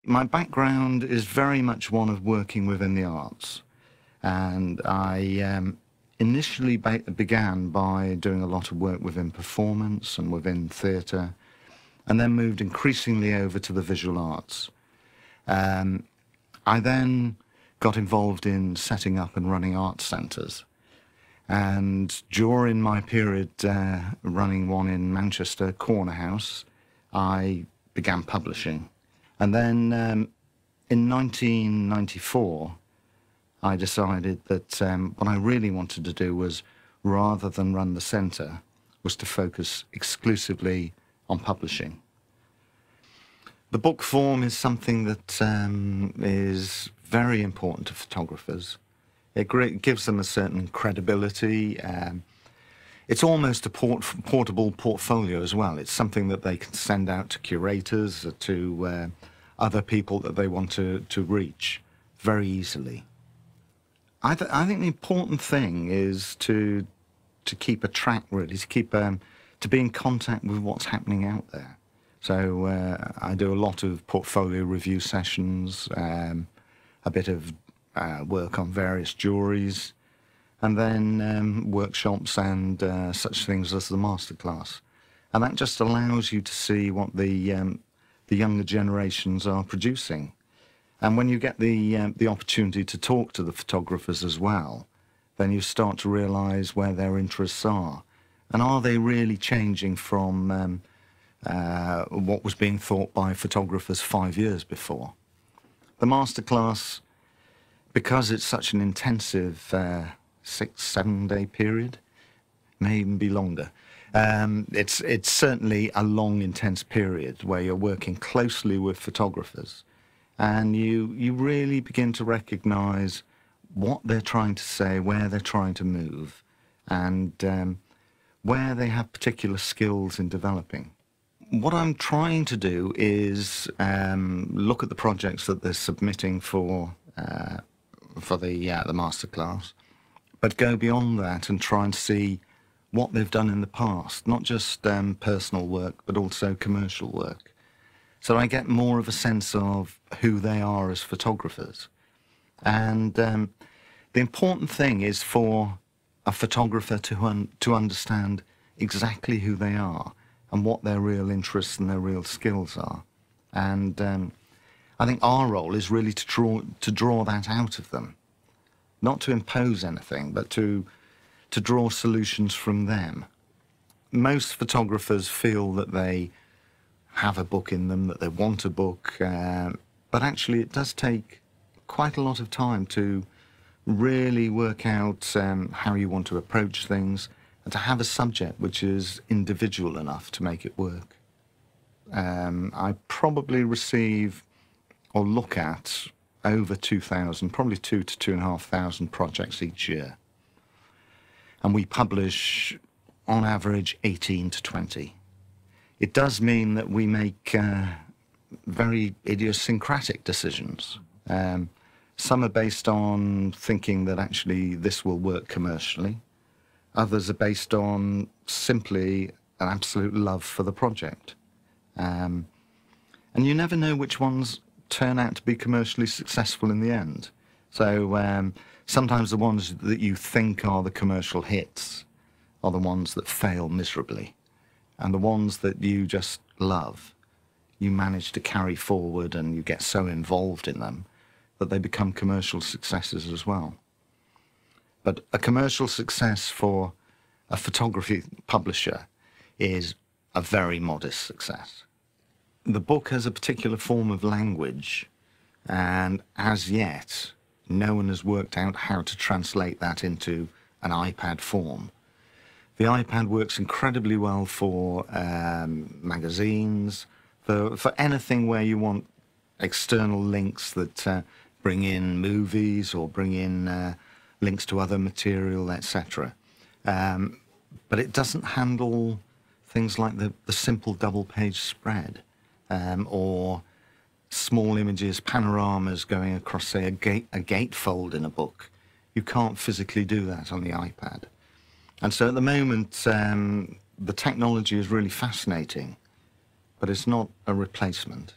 My background is very much one of working within the arts, and I initially began by doing a lot of work within performance and within theatre, and then moved increasingly over to the visual arts. I then got involved in setting up and running art centres, and during my period running one in Manchester, Corner House, I began publishing. And then in 1994, I decided that what I really wanted to do was, rather than run the centre, was to focus exclusively on publishing. The book form is something that is very important to photographers. It gives them a certain credibility. It's almost a portable portfolio as well. It's something that they can send out to curators, to other people that they want to reach very easily. I think the important thing is to keep a track, really, to be in contact with what's happening out there. So I do a lot of portfolio review sessions, a bit of work on various juries, and then workshops and such things as the Masterclass. And that just allows you to see what the younger generations are producing. And when you get the opportunity to talk to the photographers as well, then you start to realise where their interests are. And are they really changing from what was being thought by photographers 5 years before? The Masterclass, because it's such an intensive 6-7 day period, may even be longer. It's certainly a long, intense period where you're working closely with photographers, and you really begin to recognise what they're trying to say, where they're trying to move, and where they have particular skills in developing. What I'm trying to do is look at the projects that they're submitting for the Masterclass, but go beyond that and try and see what they've done in the past, not just personal work, but also commercial work. So I get more of a sense of who they are as photographers. And the important thing is for a photographer to understand exactly who they are and what their real interests and their real skills are. And I think our role is really to draw that out of them, not to impose anything, but to draw solutions from them. Most photographers feel that they have a book in them, that they want a book, but actually it does take quite a lot of time to really work out how you want to approach things and to have a subject which is individual enough to make it work. I probably receive or look at over 2,000, probably 2,000 to 2,500 projects each year. And we publish, on average, 18 to 20. It does mean that we make very idiosyncratic decisions. Some are based on thinking that actually this will work commercially. Others are based on simply an absolute love for the project. And you never know which ones turn out to be commercially successful in the end. So sometimes the ones that you think are the commercial hits are the ones that fail miserably. And the ones that you just love, you manage to carry forward and you get so involved in them that they become commercial successes as well. But a commercial success for a photography publisher is a very modest success. The book has a particular form of language, and as yet, no one has worked out how to translate that into an iPad form. The iPad works incredibly well for magazines, for anything where you want external links that bring in movies or bring in links to other material, etc. But it doesn't handle things like the simple double-page spread or small images, panoramas going across, say, a gatefold in a book. You can't physically do that on the iPad. And so at the moment, the technology is really fascinating, but it's not a replacement.